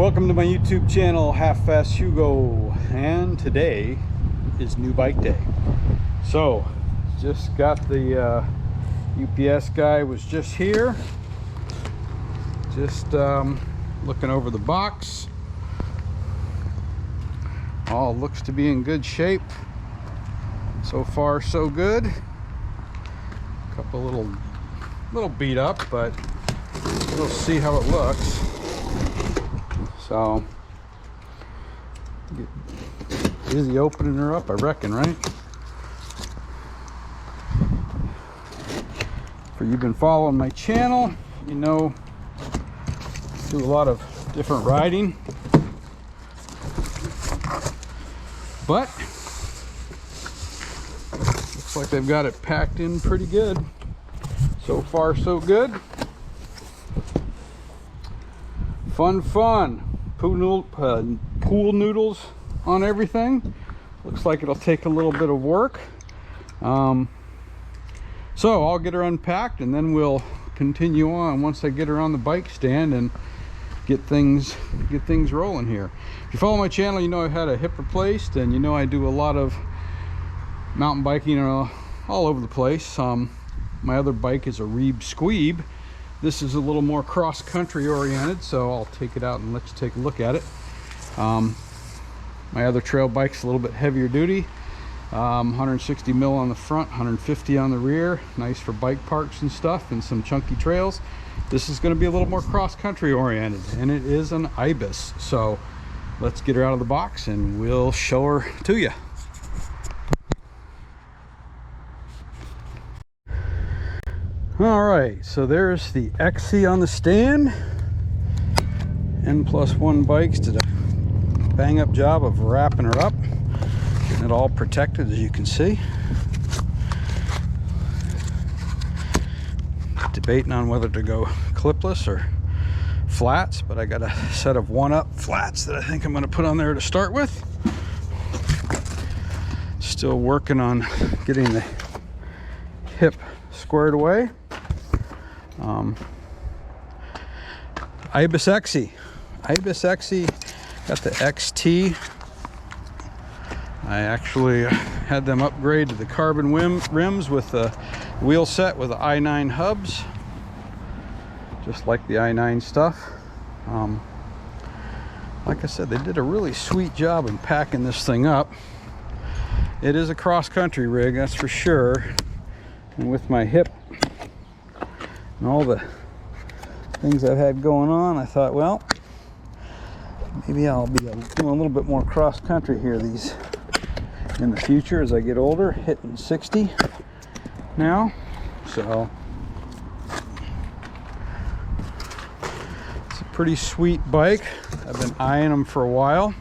Welcome to my YouTube channel, Half Fast Hugo, and today is new bike day. So just got the UPS guy was just here, just looking over the box. All looks to be in good shape. So far so good. A couple little beat up, but we'll see how it looks. So get busy opening her up, I reckon, right? For you've been following my channel, you know I do a lot of different riding, but looks like they've got it packed in pretty good. So far so good. Fun. Pool noodles on everything. Looks like it'll take a little bit of work. So I'll get her unpacked and then we'll continue on once I get her on the bike stand and get things rolling here. If you follow my channel, you know I've had a hip replaced, and you know I do a lot of mountain biking all over the place. My other bike is a Reeb Sqweeb. This is a little more cross-country oriented, so I'll take it out and let you take a look at it. My other trail bike's a little bit heavier duty, 160 mil on the front, 150 on the rear, nice for bike parks and stuff and some chunky trails. This is going to be a little more cross-country oriented, and it is an Ibis. So let's get her out of the box and we'll show her to you. All right, so there's the Exie on the stand. N+1 Bikes did a bang up job of wrapping her up, getting it all protected, as you can see. Debating on whether to go clipless or flats, but I got a set of 1-up flats that I think I'm going to put on there to start with. Still working on getting the hip squared away. Ibis Exie got the XT. I actually had them upgrade to the carbon rims with the wheel set with the I9 hubs, just like the I9 stuff. Like I said, they did a really sweet job in packing this thing up. It is a cross-country rig, that's for sure, and with my hip and all the things I've had going on, I thought, well, maybe I'll be doing a little bit more cross-country here in the future as I get older, hitting 60 now. So it's a pretty sweet bike. I've been eyeing them for a while.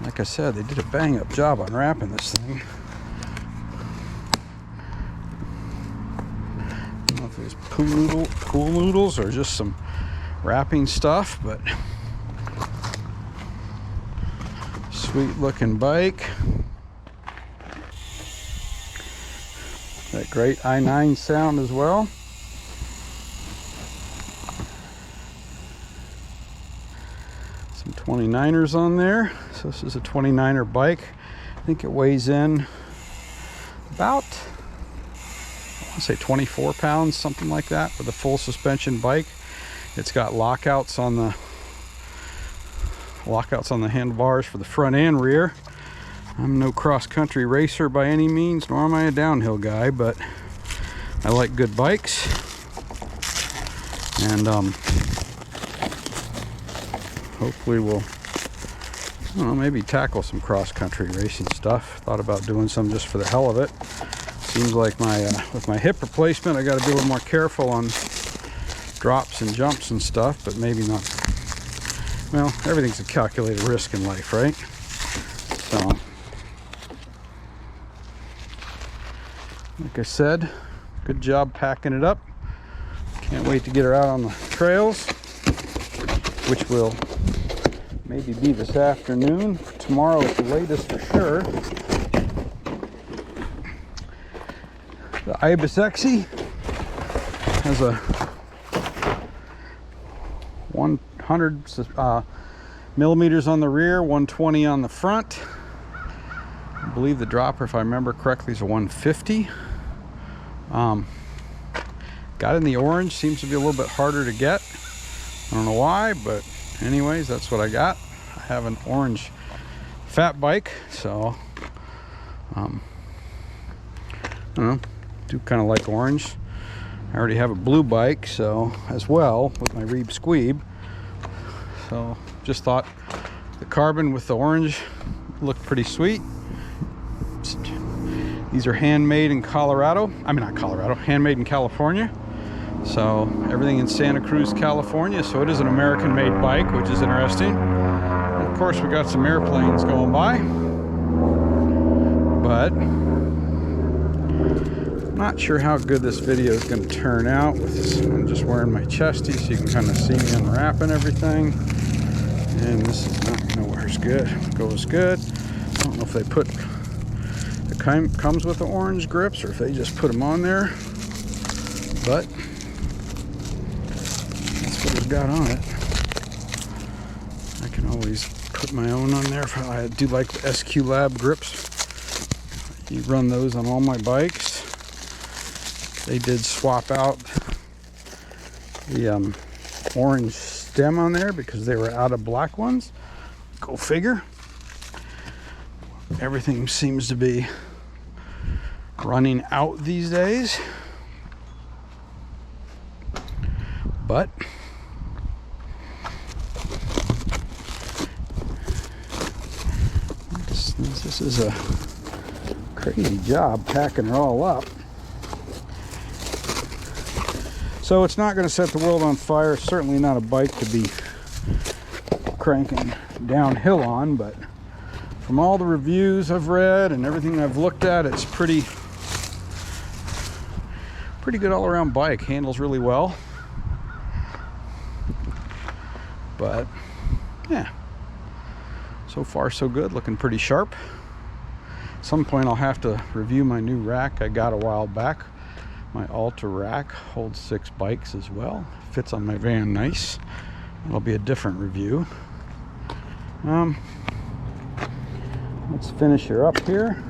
Like I said, they did a bang-up job on wrapping this thing. I don't know if it was pool noodles or just some wrapping stuff, but sweet looking bike. That great I9 sound as well. Some 29ers on there. So this is a 29er bike. I think it weighs in about, I want to say 24 pounds, something like that, with a full suspension bike. It's got lockouts on the handlebars for the front and rear. I'm no cross-country racer by any means, nor am I a downhill guy, but I like good bikes. And hopefully we'll, I don't know, maybe tackle some cross-country racing stuff. Thought about doing some just for the hell of it. Seems like with my hip replacement, I got to be a little more careful on drops and jumps and stuff, but maybe not. Well, everything's a calculated risk in life, right? So, like I said, good job packing it up. Can't wait to get her out on the trails, which will maybe be this afternoon. Tomorrow at the latest for sure. The Ibis Exie has a 100 millimeters on the rear, 120 on the front. I believe the dropper, if I remember correctly, is a 150. Got in the orange, seems to be a little bit harder to get. I don't know why, but anyways, that's what I got. I have an orange fat bike, so I don't know, do kind of like orange. I already have a blue bike, so as well, with my Reeb Sqweeb. So just thought the carbon with the orange looked pretty sweet. These are handmade in Colorado. I mean, not Colorado, handmade in California. So everything in Santa Cruz, California. So it is an American-made bike, which is interesting. And of course, we got some airplanes going by, but not sure how good this video is going to turn out. With this, I'm just wearing my chesty, so you can kind of see me unwrapping everything. And this is not nowhere good. Goes good. I don't know if they put it comes with the orange grips or if they just put them on there, but that's what it's got on it. I can always put my own on there. If I do like the SQ Lab grips. You run those on all my bikes. They did swap out the orange stem on there because they were out of black ones. Go figure. Everything seems to be running out these days. But this is a crazy job packing it all up. So it's not going to set the world on fire. Certainly not a bike to be cranking downhill on, but from all the reviews I've read and everything I've looked at, it's pretty good all-around bike. Handles really well. But yeah, so far so good. Looking pretty sharp. At some point I'll have to review my new rack I got a while back. My Alta rack holds 6 bikes as well. Fits on my van nice. It'll be a different review. Let's finish her up here.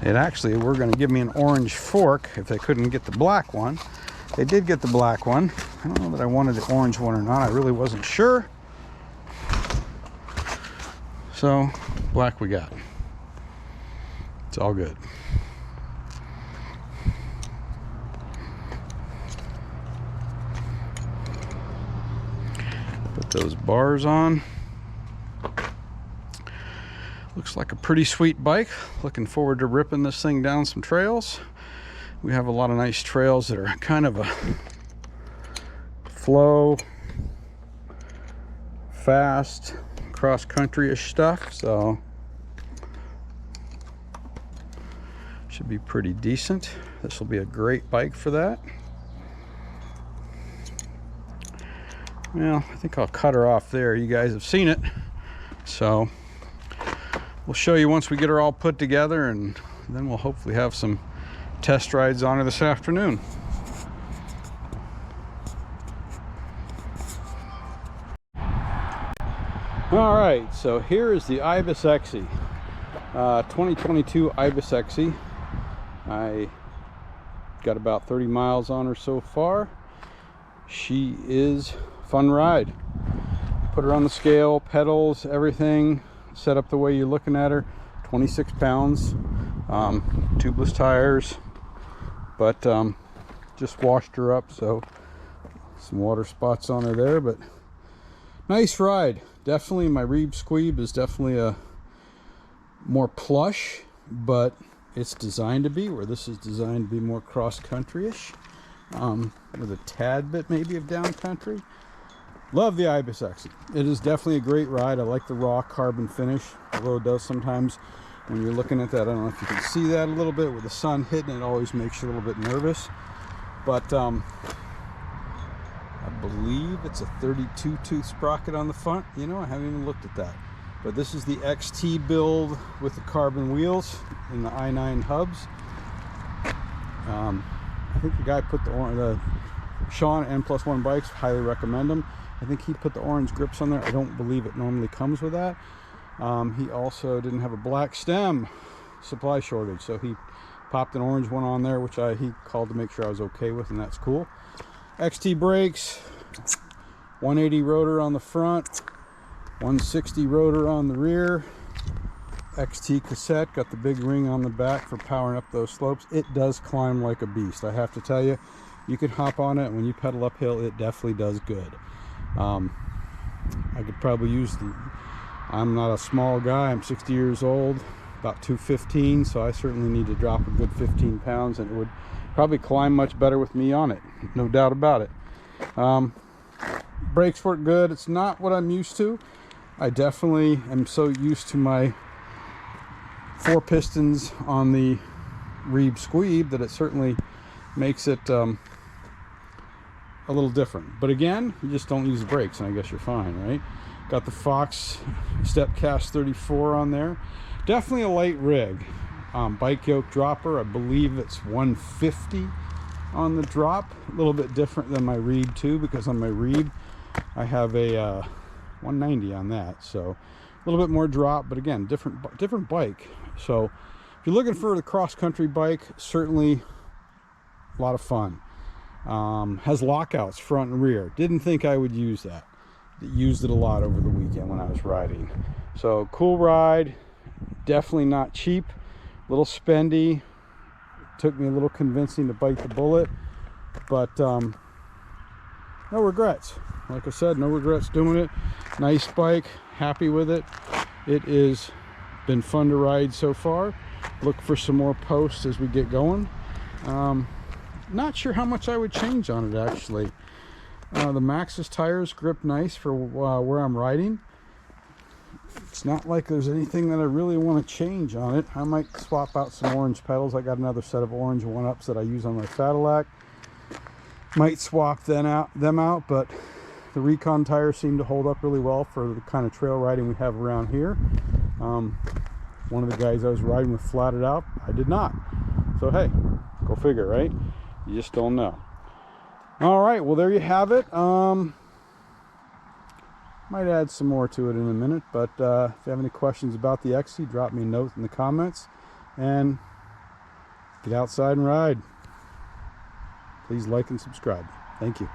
It actually were going to give me an orange fork if they couldn't get the black one. They did get the black one. I don't know that I wanted the orange one or not. I really wasn't sure. So, black we got. It's all good. Put those bars on. Looks like a pretty sweet bike. Looking forward to ripping this thing down some trails. We have a lot of nice trails that are kind of a flow, fast, cross-country-ish stuff, so should be pretty decent. This will be a great bike for that. Well, I think I'll cut her off there. You guys have seen it, so we'll show you once we get her all put together, and then we'll hopefully have some test rides on her this afternoon. All right, so here is the Ibis Exie, 2022 Ibis Exie. I got about 30 miles on her so far. She is a fun ride. Put her on the scale, pedals, everything set up the way you're looking at her. 26 pounds, tubeless tires, but just washed her up, so some water spots on her there, but nice ride. Definitely my Reeb Sqweeb is definitely a more plush, but it's designed to be, where this is designed to be more cross-country-ish, with a tad bit maybe of down country. Love the Ibis Exie. It is definitely a great ride. I like the raw carbon finish, although it does sometimes when you're looking at that, I don't know if you can see that a little bit with the sun hitting it, always makes you a little bit nervous. But I believe it's a 32 tooth sprocket on the front. You know, I haven't even looked at that. But this is the XT build with the carbon wheels and the I9 hubs. I think the guy put the Sean N+1 Bikes, highly recommend them. I think he put the orange grips on there. I don't believe it normally comes with that. He also didn't have a black stem, supply shortage, so he popped an orange one on there, which he called to make sure I was okay with, and that's cool. XT brakes, 180 rotor on the front, 160 rotor on the rear. XT cassette, got the big ring on the back for powering up those slopes. It does climb like a beast, I have to tell you. You can hop on it, and when you pedal uphill, it definitely does good. I could probably use I'm not a small guy, I'm 60 years old, about 215, so I certainly need to drop a good 15 pounds, and it would probably climb much better with me on it, no doubt about it. Brakes work good. It's not what I'm used to. I definitely am so used to my 4 pistons on the Reeb Sqweeb that it certainly makes it a little different. But again, you just don't use the brakes and I guess you're fine, right? Got the Fox Stepcast 34 on there. Definitely a light rig. Bike yoke dropper, I believe it's 150 on the drop. A little bit different than my Reeb too, because on my Reeb I have a 190 on that, so a little bit more drop, but again, different bike. So if you're looking for the cross-country bike, certainly a lot of fun. Has lockouts front and rear. Didn't think I would use that. Used it a lot over the weekend when I was riding. So cool ride, definitely not cheap, a little spendy. Took me a little convincing to bite the bullet, but no regrets. Like I said, no regrets doing it. Nice bike, happy with it. It is been fun to ride so far. Look for some more posts as we get going. Not sure how much I would change on it actually. The Maxxis tires grip nice for where I'm riding. It's not like there's anything that I really want to change on it. I might swap out some orange pedals. I got another set of orange 1-ups that I use on my Cadillac. Might swap them out, but the Recon tires seem to hold up really well for the kind of trail riding we have around here. One of the guys I was riding with flatted out. I did not. So hey, go figure, right? You just don't know. All right, well there you have it. Might add some more to it in a minute, but if you have any questions about the XT, drop me a note in the comments, and get outside and ride. Please like and subscribe. Thank you.